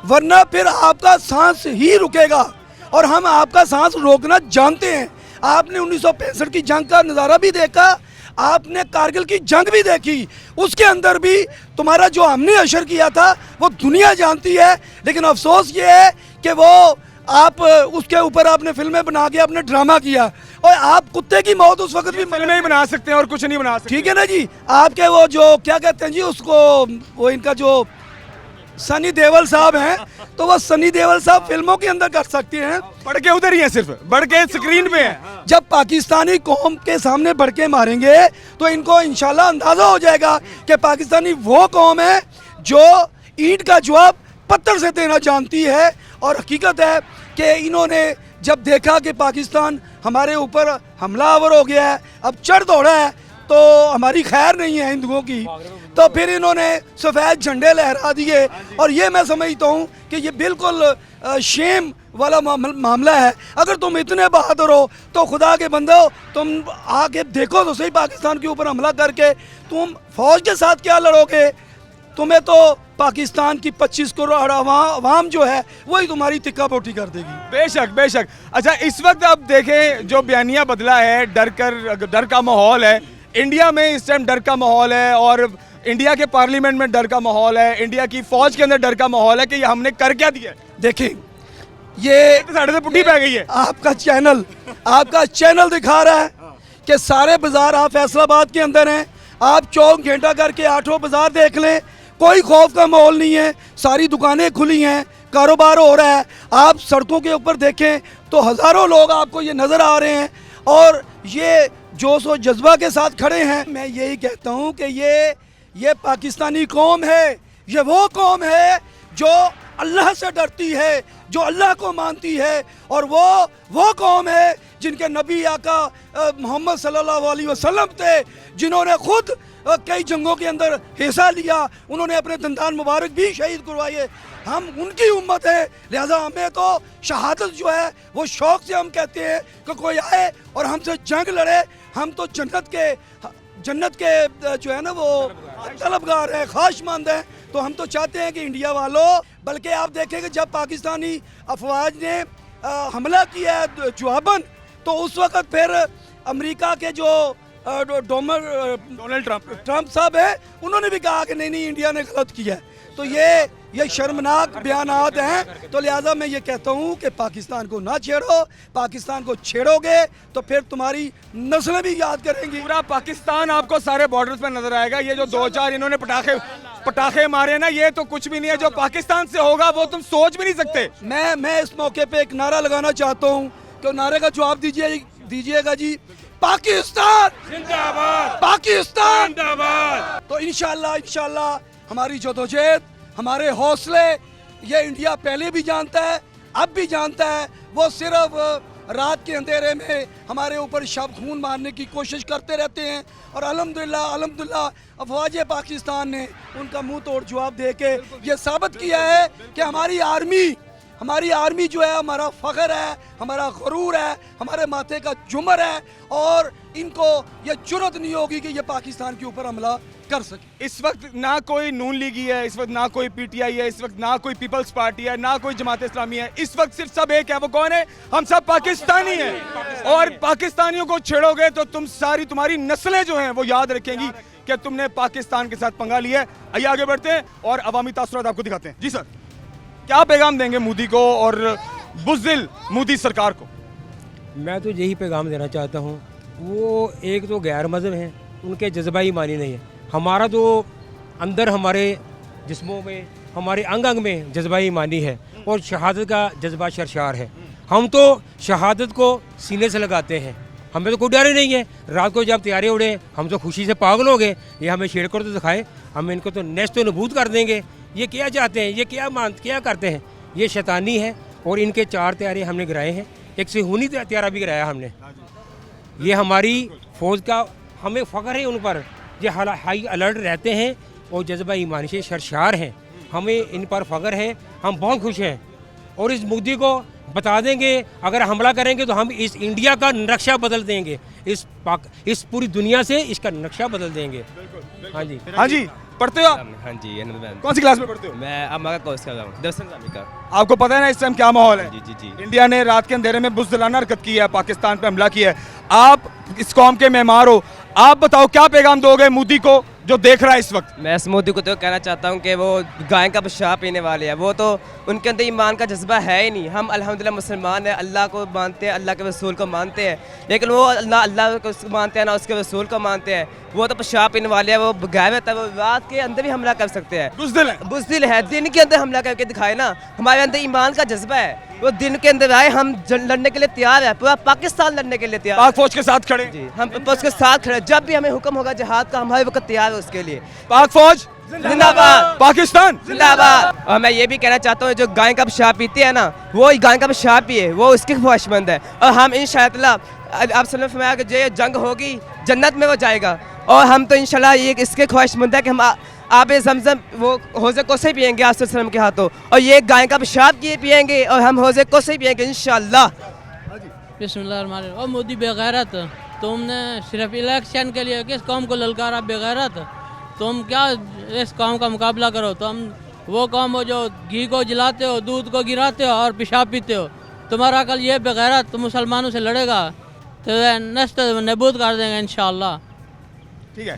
Speaker 9: वरना फिर आपका सांस ही रुकेगा। और हम आपका सांस रोकना जानते हैं। आपने 1965 की जंग का नज़ारा भी देखा, आपने कारगिल की जंग भी देखी, उसके अंदर भी तुम्हारा जो हमने असर किया था वो दुनिया जानती है। लेकिन अफसोस ये है कि वो आप उसके ऊपर आपने फिल्में बना के आपने ड्रामा किया, और आप कुत्ते की मौत उस वक्त भी
Speaker 1: फिल्में ही बना सकते हैं और कुछ नहीं बना सकते।
Speaker 9: ठीक है ना जी। आपके वो जो क्या कहते हैं जी उसको, वो इनका जो सनी देओल साहब हैं, तो वो सनी देओल साहब फिल्मों के अंदर कर सकते हैं,
Speaker 1: बढ़ के उधर ही है, सिर्फ बढ़ के स्क्रीन पे है।
Speaker 9: जब पाकिस्तानी कौम के सामने बढ़ के मारेंगे तो इनको इंशाल्लाह अंदाजा हो जाएगा कि पाकिस्तानी वो कौम है जो ईंट का जवाब पत्थर से देना जानती है। और हकीकत है कि इन्होंने जब देखा कि पाकिस्तान हमारे ऊपर हमलावर हो गया है, अब चढ़ दौड़ा है, तो हमारी खैर नहीं है हिंदुओं की, तो फिर इन्होंने सफ़ेद झंडे लहरा दिए। और ये मैं समझता हूँ कि ये बिल्कुल शेम वाला मामला है। अगर तुम इतने बहादुर हो तो खुदा के बंदो, तुम आके देखो तो सही पाकिस्तान के ऊपर हमला करके तुम फौज के साथ क्या लड़ोगे। तुम्हें तो पाकिस्तान की 25 करोड़ आवाम जो है वही तुम्हारी तिक्का पोटी कर देगी।
Speaker 1: बेशक बेशक। अच्छा, इस वक्त आप देखें जो बयानिया बदला है, डर का माहौल है इंडिया में, इस टाइम डर का माहौल है, और इंडिया के पार्लियामेंट में डर का माहौल है, इंडिया की फौज के अंदर डर का माहौल है कि ये हमने कर क्या दिया।
Speaker 4: देखें ये
Speaker 1: साढ़े से पुट्ठी पै गई है।
Speaker 4: आपका चैनल दिखा रहा है कि सारे बाजार आप फैसलाबाद के अंदर हैं। आप चौक घंटा करके आठों बाजार देख लें, कोई खौफ का माहौल नहीं है, सारी दुकानें खुली हैं, कारोबार हो रहा है। आप सड़कों के ऊपर देखें तो हज़ारों लोग आपको ये नज़र आ रहे हैं और ये जोश और जज्बा के साथ खड़े हैं। मैं यही कहता हूँ कि ये पाकिस्तानी कौम है, ये वो कौम है जो अल्लाह से डरती है, जो अल्लाह को मानती है, और वो कौम है जिनके नबी आका मोहम्मद सल्लल्लाहु अलैहि वसल्लम थे, जिन्होंने खुद कई जंगों के अंदर हिस्सा लिया, उन्होंने अपने दंदान मुबारक भी शहीद करवाए। हम उनकी उम्मत है, लिहाजा हमें तो शहादत जो है वो शौक़ से हम कहते हैं कि कोई आए और हमसे जंग लड़े। हम तो जन्नत के जो है ना वो तलबगार हैं, ख्वाहिशमंद हैं। तो हम तो चाहते हैं कि इंडिया वालों, बल्कि आप देखें कि जब पाकिस्तानी अफवाज ने हमला किया है जवाबन, तो उस वक़्त फिर अमेरिका के जो डोनाल्ड ट्रंप साहब है, उन्होंने भी कहा कि नहीं इंडिया ने गलत किया है। तो ये शर्मनाक बयानात हैं। तो लिहाजा मैं ये कहता हूँ कि पाकिस्तान को ना छेड़ो, पाकिस्तान को छेड़ोगे तो फिर तुम्हारी नस्लें भी याद करेंगी।
Speaker 1: पूरा पाकिस्तान आपको सारे बॉर्डर्स पे नजर आएगा। ये जो 2-4 इन्होंने पटाखे मारे ना, ये तो कुछ भी नहीं है। जो पाकिस्तान से होगा वो तुम सोच भी नहीं सकते।
Speaker 4: मैं इस मौके पे एक नारा लगाना चाहता हूँ कि नारे का जवाब दीजिएगा जी। पाकिस्तान जिंदाबाद, पाकिस्तान जिंदाबाद। तो इंशाल्लाह हमारी जदोजहद, हमारे हौसले, ये इंडिया पहले भी जानता है, अब भी जानता है। वो सिर्फ रात के अंधेरे में हमारे ऊपर शब खून मारने की कोशिश करते रहते हैं, और अल्हम्दुलिल्लाह अफवाज पाकिस्तान ने उनका मुंह तोड़ जवाब दे के ये साबित किया है कि हमारी आर्मी जो है हमारा फ़ख्र है, हमारा गुरूर है, हमारे माथे का जुमर है, और इनको ये जुर्रत नहीं होगी कि ये पाकिस्तान के ऊपर हमला कर सके।
Speaker 1: इस वक्त ना कोई नून लीगी है, इस वक्त ना कोई पीटीआई है, इस वक्त ना कोई पीपल्स पार्टी है, ना कोई जमात इस्लामी है। इस वक्त सिर्फ सब एक है, वो कौन है? हम सब पाकिस्तानी हैं। और पाकिस्तानियों को छेड़ोगे तो तुम्हारी नस्लें जो हैं वो याद रखेंगी कि तुमने पाकिस्तान के साथ पंगा लिया है। आइए आगे बढ़ते हैं और अवामी तासुरात आपको दिखाते हैं। जी सर, क्या पैगाम देंगे मोदी को और बुज़दिल मोदी सरकार को?
Speaker 12: मैं तो यही पैगाम देना चाहता हूँ, वो एक तो गैर मज़हब हैं, उनके जज्बा ईमानी नहीं है। हमारा तो अंदर हमारे जिस्मों में, हमारे अंग अंग में जज्बा ईमानी है और शहादत का जज्बा शरशार है। हम तो शहादत को सीने से लगाते हैं, हमें तो कोई डर ही नहीं है। रात को जब तैयारी उड़े हम तो खुशी से पागल हो गए। ये हमें छेड़ कर तो दिखाए, हम इनको तो नेस्त नबूद कर देंगे। ये क्या चाहते हैं, ये क्या करते हैं? ये शैतानी है। और इनके 4 तैयारे हमने गिराए हैं, एक सिहूनी तैयारा भी गिराया हमने। ये हमारी फ़ौज का हमें फ़ख्र है उन पर, ये हाई अलर्ट रहते हैं और जज्बा ईमानी से शरशार हैं। हमें इन पर फ़ख्र है, हम बहुत खुश हैं। और इस मोदी को बता देंगे अगर हमला करेंगे तो हम इस इंडिया का नक्शा बदल देंगे, इस पूरी दुनिया से इसका नक्शा बदल देंगे। हाँ जी,
Speaker 1: पढ़ते हो आप?
Speaker 13: हाँ जी।
Speaker 1: कौन सी क्लास में पढ़ते हो?
Speaker 13: मैं अब मगर कोर्स कर रहा हूँ, 10वीं का।
Speaker 1: आपको पता है ना इस टाइम क्या माहौल है?
Speaker 13: जी।
Speaker 1: इंडिया ने रात के अंधेरे में बुज़दिलाना हरकत की है, पाकिस्तान पे हमला किया है। आप इस कौम के मेहमान हो, आप बताओ क्या पैगाम दोगे मोदी को जो देख रहा है इस वक्त?
Speaker 13: मैं इस मोदी को तो कहना चाहता हूँ कि वो गाय का पेशाब पीने वाले हैं। वो तो उनके अंदर ईमान का जज्बा है ही नहीं। हम अल्हम्दुलिल्लाह मुसलमान हैं, अल्लाह को मानते हैं, अल्लाह के रसूल को मानते हैं, लेकिन वो अल्लाह को मानते हैं ना उसके रसूल को मानते हैं। वो तो पेशाब पीने वाले हैं, वो गायब है, वो रात के अंदर भी हमला कर सकते हैं। बुज़दिल है, दिन के अंदर हमला करके दिखाए ना। हमारे अंदर ईमान का जज्बा है, वो दिन के अंदर आए, हम लड़ने के लिए तैयार है, पूरा पाकिस्तान लड़ने के लिए तैयार।
Speaker 1: पाक फौज के साथ खड़े
Speaker 13: जी, हम फौज के साथ खड़े। जब भी हमें हुक्म होगा जिहाद का, हमारे वक्त तैयार है उसके लिए।
Speaker 1: पाक फौज
Speaker 13: जिंदाबाद,
Speaker 1: पाकिस्तान
Speaker 13: जिंदाबाद। और मैं ये भी कहना चाहता हूँ जो गाय का पेशाब पीती है ना, वो गाय का पेशाब पिए, वो उसकी ख्वाहिशमंद है। और हम इंशाअल्लाह, आप सल्लल्लाहु अलैहि वसल्लम के जो जंग होगी जन्नत में वो जाएगा, और हम तो इंशाअल्लाह ये इसके ख्वाहिशमंद है कि हम आबे ज़मज़म वो हौज़े कोसे पिएंगे आप सल्लल्लाहु अलैहि वसल्लम के हाथों, और ये गाय का पेशाब किए पिएंगे, और हम हौज़े कोसे पिएंगे इंशाअल्लाह।
Speaker 14: बिस्मिल्लाह। और मोदी बेगैरत, तुमने सिर्फ इलेक्शन के लिए किस कौम को ललकारा? बेगैरत, तुम क्या इस कौम का मुकाबला करो? तुम वो कौम हो जो घी को जलाते हो, दूध को गिराते हो और पेशाब पीते हो। तुम्हारा कल ये बेगैरत मुसलमानों से लड़ेगा तो नस्त नबूद कर देंगे इंशाअल्लाह।
Speaker 1: ठीक है,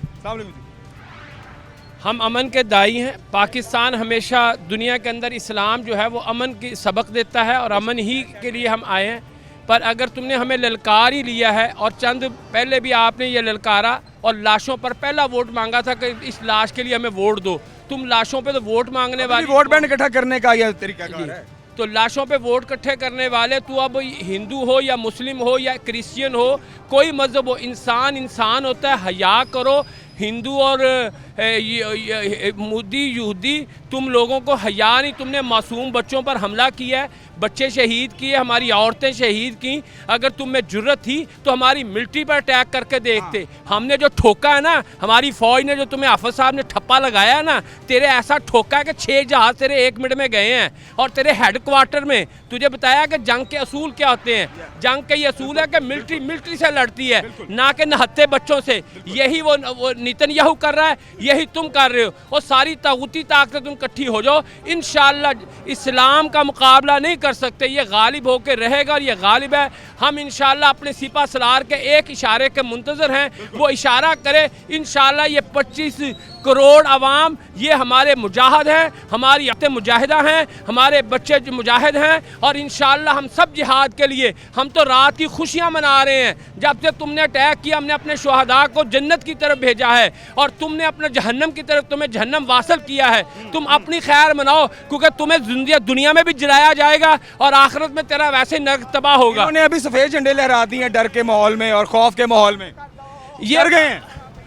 Speaker 15: हम अमन के दाई हैं। पाकिस्तान हमेशा दुनिया के अंदर इस्लाम जो है वो अमन की सबक देता है और अमन ही के लिए हम आए हैं। पर अगर तुमने हमें ललकार ही लिया है और चंद पहले भी आपने ये ललकारा और लाशों पर पहला वोट मांगा था कि इस लाश के लिए हमें वोट दो, तुम लाशों पे तो वोट मांगने वाले,
Speaker 1: वोट बैंक इकट्ठा करने का यह तरीका है।
Speaker 15: तो लाशों पे वोट इकट्ठे करने वाले, तू अब हिंदू हो या मुस्लिम हो या क्रिश्चियन हो, कोई मज़हब हो, इंसान इंसान होता है। हया करो। हिंदू और मोदी यहूदी, तुम लोगों को हया नहीं। तुमने मासूम बच्चों पर हमला किया है, बच्चे शहीद किए, हमारी औरतें शहीद की। अगर तुम में जुर्रत थी तो हमारी मिलिट्री पर अटैक करके देखते। हमने जो ठोका है ना, हमारी फ़ौज ने जो तुम्हें आफत साहब ने ठप्पा लगाया है ना, तेरे ऐसा ठोका है कि 6 जहाज़ तेरे 1 मिनट में गए हैं। और तेरे हेड क्वार्टर में तुझे बताया कि जंग के असूल क्या होते हैं। जंग के ये असूल है कि मिलिट्री से लड़ती है, ना कि नहत्ते बच्चों से। यही वो नेतन्याहू कर रहा है, यही तुम कर रहे हो। और सारी तागूती ताकतें तुम इकट्ठी हो जाओ, इंशाअल्लाह इस्लाम का मुकाबला नहीं कर सकते। ये गालिब होकर रहेगा और ये गालिब है। हम इंशाअल्लाह अपने सिपा सलार के एक इशारे के मुंतज़र हैं, वो इशारा करे। इंशाअल्लाह ये 25 करोड़ अवाम, ये हमारे मुजाहिद हैं, हमारी औरतें मुजाहिदा हैं, हमारे बच्चे जो मुजाहिद हैं। और इंशाअल्लाह हम सब जिहाद के लिए, हम तो रात की खुशियाँ मना रहे हैं। जब से तुमने अटैक किया, हमने अपने शुहदा को जन्नत की तरफ भेजा है और तुमने अपने जहन्नम की तरफ, तुम्हें जहन्नम वासल किया है। तुम अपनी खैर मनाओ, क्योंकि तुम्हें दुनिया में भी जलाया जाएगा और आखिरत में तेरा वैसे नर्क तबाह होगा।
Speaker 1: उन्होंने अभी सफ़ेद झंडे लहरा दिए हैं डर के माहौल में और खौफ के माहौल में, ये डर गए हैं।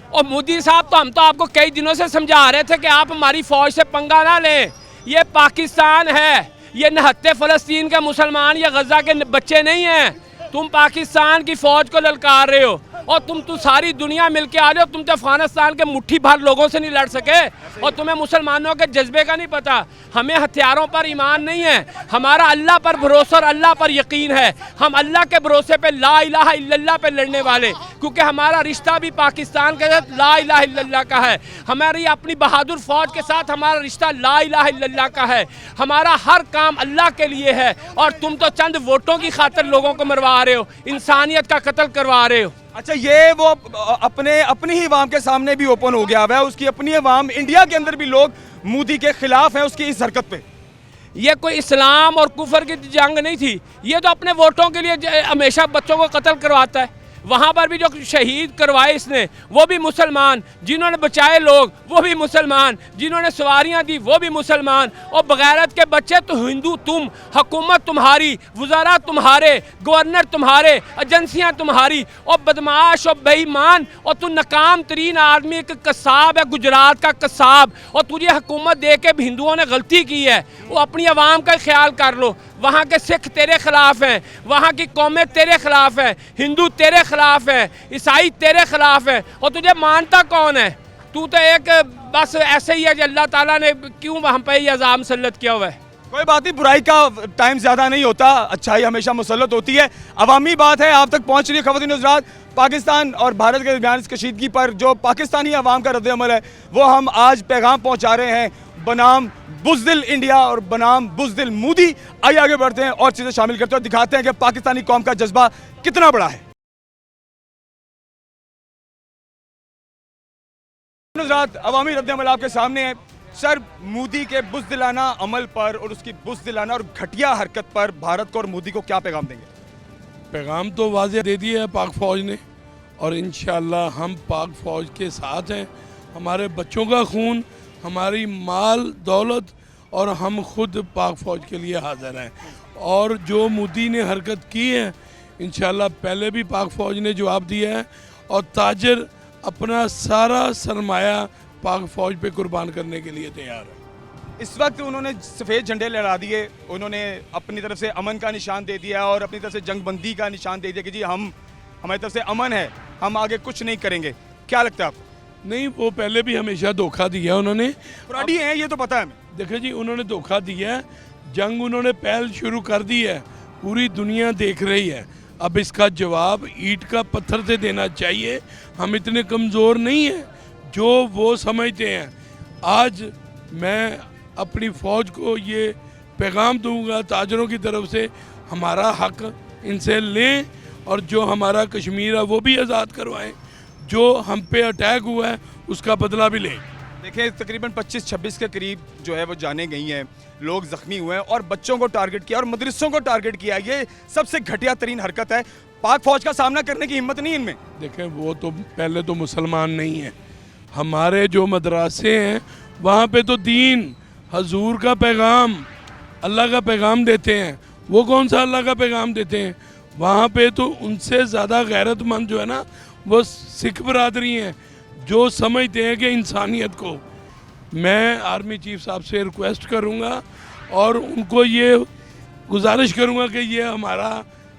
Speaker 15: और मोदी साहब, तो हम तो आपको कई दिनों से समझा रहे थे कि आप हमारी फ़ौज से पंगा ना लें। ये पाकिस्तान है, ये नहत्ते फ़लस्तीन के मुसलमान या गज़ा के बच्चे नहीं हैं। तुम पाकिस्तान की फ़ौज को ललकार रहे हो और तुम तो सारी दुनिया मिल के आ रहे हो। तुम तो अफगानिस्तान के मुट्ठी भर लोगों से नहीं लड़ सके और तुम्हें मुसलमानों के जज्बे का नहीं पता। हमें हथियारों पर ईमान नहीं है, हमारा अल्लाह पर भरोसा और अल्लाह पर यकीन है। हम अल्लाह के भरोसे पे ला इलाहा इल्लल्लाह पे लड़ने वाले, क्योंकि हमारा रिश्ता भी पाकिस्तान के साथ ला इलाहा इल्लल्लाह का है। हमारी अपनी बहादुर फ़ौज के साथ हमारा रिश्ता ला इलाहा इल्लल्लाह का है। हमारा हर काम अल्लाह के लिए है और तुम तो चंद वोटों की खातिर लोगों को मरवा रहे हो, इंसानियत का कत्ल करवा रहे हो।
Speaker 1: अच्छा, ये वो अपनी ही अवाम के सामने भी ओपन हो गया है, उसकी अपनी अवाम, इंडिया के अंदर भी लोग मोदी के खिलाफ हैं उसकी इस हरकत पे।
Speaker 15: ये कोई इस्लाम और कुफर की जंग नहीं थी, ये तो अपने वोटों के लिए हमेशा बच्चों को कत्ल करवाता है। वहाँ पर भी जो शहीद करवाए इसने, वो भी मुसलमान, जिन्होंने बचाए लोग वो भी मुसलमान, जिन्होंने सवारियाँ दी वो भी मुसलमान। और बगैरत के बच्चे तो हिंदू, तुम, हुकूमत तुम्हारी, वज़ारा तुम्हारे, गवर्नर तुम्हारे, एजेंसियाँ तुम्हारी, और बदमाश और बेईमान, और तू नाकाम तरीन आदमी, एक कसाब है, गुजरात का कसाब। और तुझे हुकूमत दे के हिंदुओं ने गलती की है, वो अपनी आवाम का ख्याल कर लो। वहाँ के सिख तेरे खिलाफ हैं, वहाँ की कौमें तेरे खिलाफ हैं, हिंदू तेरे खिलाफ हैं, ईसाई तेरे खिलाफ हैं, और तुझे मानता कौन है? तू तो एक बस ऐसे ही है कि अल्लाह ताला ने क्यों हम पे ये अज़ाब मुसल्लत किया हुआ है।
Speaker 1: कोई बात नहीं, बुराई का टाइम ज़्यादा नहीं होता, अच्छाई हमेशा मुसल्लत होती है। अवामी बात है, आप तक पहुँच रही है ख़वातीन हज़रात। पाकिस्तान और भारत के दरमियान इस कशीदगी पर जो पाकिस्तानी अवाम का रद्द-ए-अमल है, वो हम आज पैगाम पहुँचा रहे हैं बनाम बुज़दिल इंडिया और बनाम बुज़दिल मोदी। आइए आगे बढ़ते हैं और चीज़ें शामिल करते हैं और दिखाते हैं कि पाकिस्तानी कौम का जज्बा कितना बड़ा है। अवामी रद्द-ए-अमल आपके सामने है। सर, मोदी के बुज़दिलाना अमल पर और उसकी बुज़दिलाना और घटिया हरकत पर भारत को और मोदी को क्या पैगाम देंगे?
Speaker 16: पैगाम तो वाज़ेह दे दिया है पाक फ़ौज ने, और इंशाअल्लाह हम पाक फ़ौज के साथ हैं। हमारे बच्चों का खून, हमारी माल दौलत, और हम खुद पाक फ़ौज के लिए हाज़िर हैं। और जो मोदी ने हरकत की है, इंशाअल्लाह पहले भी पाक फ़ौज ने जवाब दिया है, और ताजर अपना सारा सरमाया पाक फ़ौज पे कुर्बान करने के लिए तैयार है।
Speaker 1: इस वक्त उन्होंने सफ़ेद झंडे लहरा दिए, उन्होंने अपनी तरफ से अमन का निशान दे दिया और अपनी तरफ से जंगबंदी का निशान दे दिया कि जी हमारी तरफ से अमन है, हम आगे कुछ नहीं करेंगे। क्या लगता है आपको?
Speaker 16: नहीं, वो पहले भी हमेशा धोखा दिया उन्होंने।
Speaker 1: फ्रॉडी हैं, ये तो पता है।
Speaker 16: देखो जी, उन्होंने धोखा दिया है, जंग उन्होंने पहल शुरू कर दी है, पूरी दुनिया देख रही है। अब इसका जवाब ईंट का पत्थर से देना चाहिए। हम इतने कमज़ोर नहीं हैं जो वो समझते हैं। आज मैं अपनी फ़ौज को ये पैगाम दूंगा ताजरों की तरफ से, हमारा हक इनसे लें और जो हमारा कश्मीर है वो भी आज़ाद करवाएं। जो हम पे अटैक हुआ है उसका बदला भी लें।
Speaker 1: देखिए तकरीबन 25-26 के करीब जो है वो जाने गई हैं, लोग ज़ख्मी हुए हैं और बच्चों को टारगेट किया और मदरसों को टारगेट किया। ये सबसे घटिया तरीन हरकत है। पाक फौज का सामना करने की हिम्मत नहीं इनमें।
Speaker 16: देखें वो तो पहले तो मुसलमान नहीं है, हमारे जो मदरसे हैं वहाँ पे तो दीन हजूर का पैगाम अल्लाह का पैगाम देते हैं। वो कौन सा अल्लाह का पैगाम देते हैं? वहाँ पे तो उनसे ज़्यादा गैरतमंद जो है ना वो सिख बरादरी हैं जो समझते हैं कि इंसानियत को। मैं आर्मी चीफ साहब से रिक्वेस्ट करूँगा और उनको ये गुजारिश करूँगा कि ये हमारा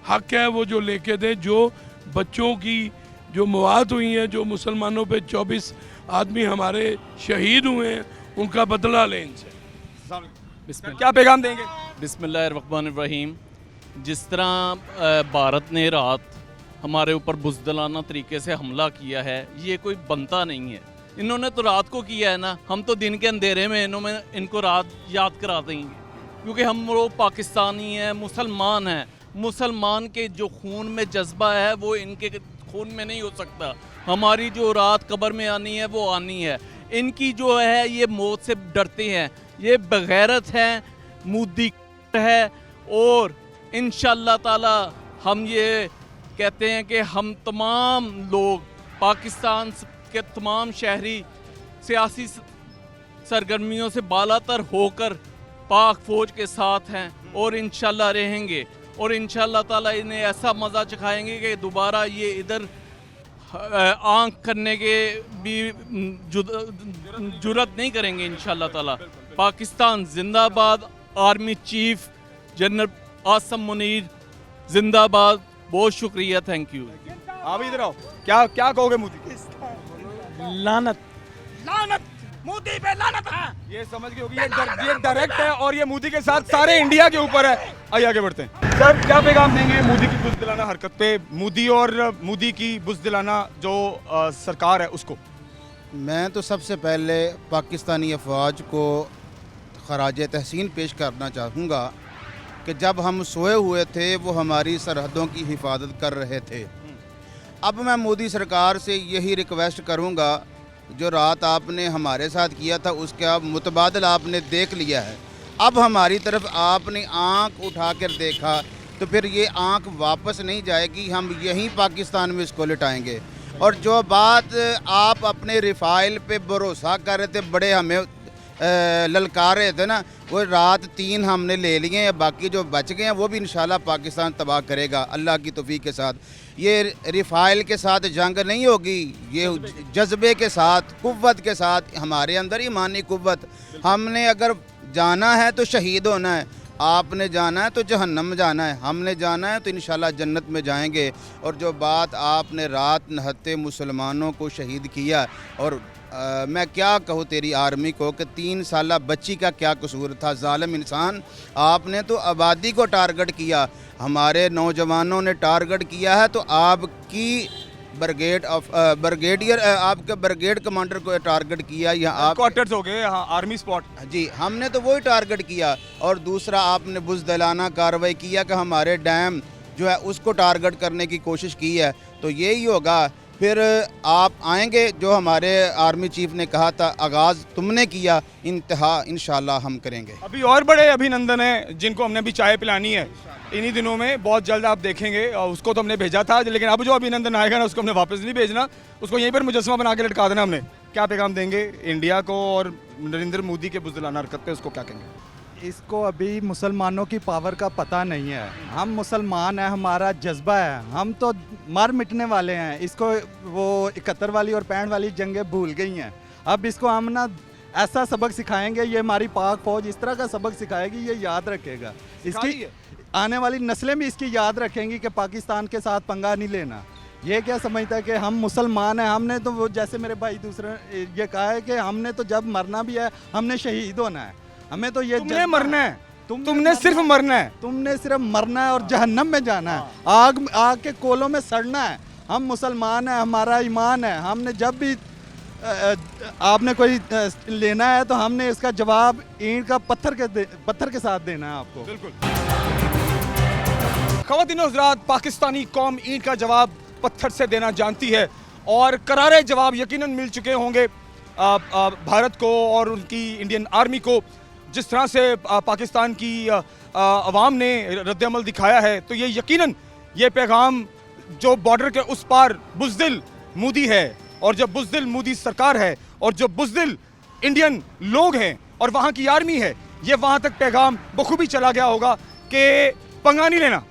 Speaker 16: हक है वो जो लेके दें, जो बच्चों की जो मौत हुई हैं, जो मुसलमानों पे 24 आदमी हमारे शहीद हुए हैं, उनका बदला लें इनसे।
Speaker 1: क्या पैगाम देंगे?
Speaker 17: बिस्मिल्लाहिर्रहमानिर्रहीम। जिस तरह भारत ने रात हमारे ऊपर बुज़दिलाना तरीके से हमला किया है, ये कोई बनता नहीं है। इन्होंने तो रात को किया है ना, हम तो दिन के अंधेरे में इनको रात याद करा देंगे, क्योंकि हम लोग पाकिस्तानी हैं, मुसलमान हैं। मुसलमान के जो खून में जज्बा है वो इनके खून में नहीं हो सकता। हमारी जो रात कब्र में आनी है वो आनी है। इनकी जो है ये मौत से डरते हैं, ये बगैरत हैं, मुद्दी है। और इंशाअल्लाह ताला हम ये कहते हैं कि हम तमाम लोग पाकिस्तान के तमाम शहरी सियासी सरगर्मियों से बालातर होकर पाक फ़ौज के साथ हैं और इंशाअल्लाह रहेंगे। और इंशाअल्लाह ताला इन्हें ऐसा मज़ा चखाएंगे कि दोबारा ये इधर आंख करने के भी जुर्रत नहीं करेंगे इंशाअल्लाह ताला। पाकिस्तान जिंदाबाद। Army chief general Asim Munir जिंदाबाद। बहुत शुक्रिया, थैंक यू।
Speaker 1: आप इधर आओ, क्या कहोगे मोदी?
Speaker 4: लानत लानत, मोदी पे लानत है।
Speaker 1: ये समझ गए होगी, ये डायरेक्ट है और ये मोदी के साथ सारे इंडिया के ऊपर है। आइए आगे बढ़ते हैं। सर क्या पैगाम देंगे मोदी की बुज़दिलाना हरकत पे, मोदी और मोदी की बुज़दिलाना जो सरकार है उसको?
Speaker 18: मैं तो सबसे पहले पाकिस्तानी अफवाज को खराज तहसीन पेश करना चाहूँगा कि जब हम सोए हुए थे वो हमारी सरहदों की हिफाजत कर रहे थे। अब मैं मोदी सरकार से यही रिक्वेस्ट करूँगा, जो रात आपने हमारे साथ किया था उसका मुतबादल आपने देख लिया है। अब हमारी तरफ आपने आंख उठा कर देखा तो फिर ये आंख वापस नहीं जाएगी, हम यहीं पाकिस्तान में इसको लिटाएंगे। और जो बात आप अपने रिफाइल पे भरोसा कर रहे थे, बड़े हमें ललकार रहे थे ना, वो रात 3 हमने ले लिए हैं, बाकी जो बच गए हैं वो भी इंशाल्लाह पाकिस्तान तबाह करेगा अल्लाह की तौफीक के साथ। ये रिफाइल के साथ जंग नहीं होगी, ये जज्बे के साथ, कुव्वत के साथ, हमारे अंदर ईमानी कुव्वत। हमने अगर जाना है तो शहीद होना है, आपने जाना है तो जहन्नम जाना है, हमने जाना है तो इंशाल्लाह जन्नत में जाएंगे। और जो बात आपने रात नहते मुसलमानों को शहीद किया, और मैं क्या कहूँ तेरी आर्मी को कि 3 साला बच्ची का क्या कसूर था? जालिम इंसान, आपने तो आबादी को टारगेट किया, हमारे नौजवानों ने टारगेट किया है। तो आपकी ब्रिगेडियर आपके ब्रिगेड कमांडर को टारगेट किया, यहाँ
Speaker 1: क्वार्टर्स हो गए, हाँ आर्मी स्पॉट
Speaker 18: जी, हमने तो वही टारगेट किया। और दूसरा आपने बुज़दिलाना कार्रवाई किया कि हमारे डैम जो है उसको टारगेट करने की कोशिश की है। तो यही होगा, फिर आप आएंगे जो हमारे आर्मी चीफ ने कहा था, आगाज़ तुमने किया, इंतहा इंशाल्लाह हम करेंगे।
Speaker 1: अभी और बड़े अभिनंदन हैं जिनको हमने अभी चाय पिलानी है इन्हीं दिनों में, बहुत जल्द आप देखेंगे। और उसको तो हमने भेजा था, लेकिन अब जो अभिनंदन आएगा ना उसको हमने वापस नहीं भेजना, उसको यहीं पर मुजस्समा बना के लटका देना हमने। क्या पैगाम देंगे इंडिया को और नरेंद्र मोदी के बुज़दिलाना हरकत पे, उसको क्या कहेंगे?
Speaker 19: इसको अभी मुसलमानों की पावर का पता नहीं है। हम मुसलमान हैं, हमारा जज्बा है, हम तो मर मिटने वाले हैं। इसको वो 71 वाली और 65 वाली जंगें भूल गई हैं। अब इसको हम ना ऐसा सबक सिखाएंगे, ये हमारी पाक फौज इस तरह का सबक सिखाएगी, ये याद रखेगा। इसकी आने वाली नस्लें भी इसकी याद रखेंगी कि पाकिस्तान के साथ पंगा नहीं लेना। ये क्या समझता है कि हम मुसलमान हैं, हमने तो वो जैसे मेरे भाई दूसरे ये कहा है कि हमने तो जब मरना भी है हमने शहीद होना है। हमें तो ये
Speaker 1: तुमने मरना है, तुमने सिर्फ मरना है,
Speaker 19: तुमने सिर्फ मरना है और जहन्नम में जाना है, आग के कोलों में सड़ना है। हम मुसलमान हैं, हमारा ईमान है। हमने जब भी आपने कोई लेना है तो हमने इसका जवाब ईंट का पत्थर के साथ देना है आपको।
Speaker 1: बिल्कुल। ख़वातीन और हज़रात, पाकिस्तानी कौम ईंट का जवाब पत्थर से देना जानती है और करारे जवाब यकीनन मिल चुके होंगे। भारत को और उनकी इंडियन आर्मी को जिस तरह से पाकिस्तान की अवाम ने रद्द-ए-अमल दिखाया है, तो ये यकीनन ये पैगाम जो बॉर्डर के उस पार बुज़दिल मोदी है और जब बुज़दिल मोदी सरकार है और जो बुज़दिल इंडियन लोग हैं और वहाँ की आर्मी है, ये वहाँ तक पैगाम बखूबी चला गया होगा कि पंगा नहीं लेना,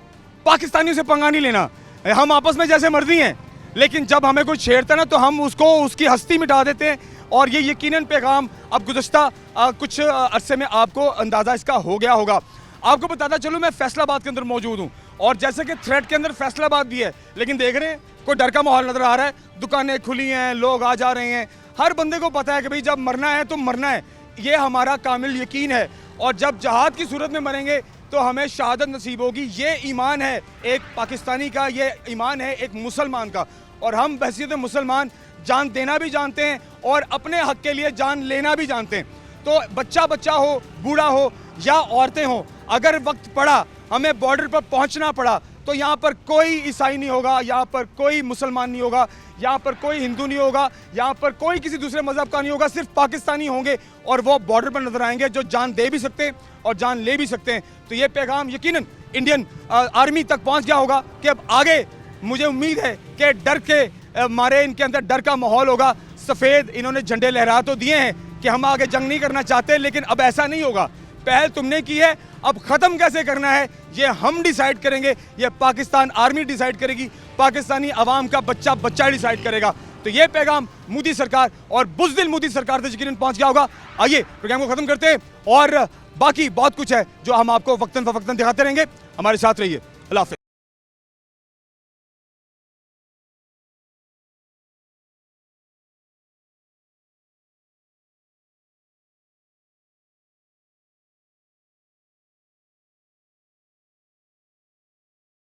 Speaker 1: पाकिस्तानियों से पंगा नहीं लेना, हम आपस में जैसे मर्जी हैं, लेकिन जब हमें कोई छेड़ता ना तो हम उसको उसकी हस्ती मिटा देते हैं। और ये यकीनन पैगाम अब गुज़श्ता कुछ अरसे में आपको अंदाज़ा इसका हो गया होगा। आपको बताता चलूँ, मैं फैसलाबाद के अंदर मौजूद हूँ और जैसे कि थ्रेड के अंदर फैसलाबाद भी है, लेकिन देख रहे हैं कोई डर का माहौल नज़र आ रहा है, दुकानें खुली हैं, लोग आ जा रहे हैं, हर बंदे को पता है कि भाई जब मरना है तो मरना है, ये हमारा कामिल यकीन है। और जब जहाद की सूरत में मरेंगे तो हमें शहादत नसीब होगी। ये ईमान है एक पाकिस्तानी का, ये ईमान है एक मुसलमान का, और हम बहसीत मुसलमान जान देना भी जानते हैं और अपने हक के लिए जान लेना भी जानते हैं। तो बच्चा हो, बूढ़ा हो या औरतें हों, अगर वक्त पड़ा, हमें बॉर्डर पर पहुंचना पड़ा, तो यहाँ पर कोई ईसाई नहीं होगा, यहाँ पर कोई मुसलमान नहीं होगा, यहाँ पर कोई हिंदू नहीं होगा, यहाँ पर कोई किसी दूसरे मज़हब का नहीं होगा, सिर्फ पाकिस्तानी होंगे और वो बॉर्डर पर नजर आएंगे जो जान दे भी सकते हैं और जान ले भी सकते हैं। तो ये पैगाम यकीनन इंडियन आर्मी तक पहुँच गया होगा कि अब आगे मुझे उम्मीद है कि डर के मारे इनके अंदर डर का माहौल होगा। सफ़ेद इन्होंने झंडे लहरा तो दिए हैं कि हम आगे जंग नहीं करना चाहते, लेकिन अब ऐसा नहीं होगा। पहल तुमने की है, अब ख़त्म कैसे करना है ये हम डिसाइड करेंगे, ये पाकिस्तान आर्मी डिसाइड करेगी, पाकिस्तानी अवाम का बच्चा डिसाइड करेगा। तो ये पैगाम मोदी सरकार और बुज़दिल मोदी सरकार तक यकीनन पहुंच गया होगा। आइए प्रोग्राम को ख़त्म करते हैं और बाकी बहुत कुछ है जो हम आपको वक्तन फ़वक्तन दिखाते रहेंगे। हमारे साथ रहिए। अल्लाह हाफ़िज़।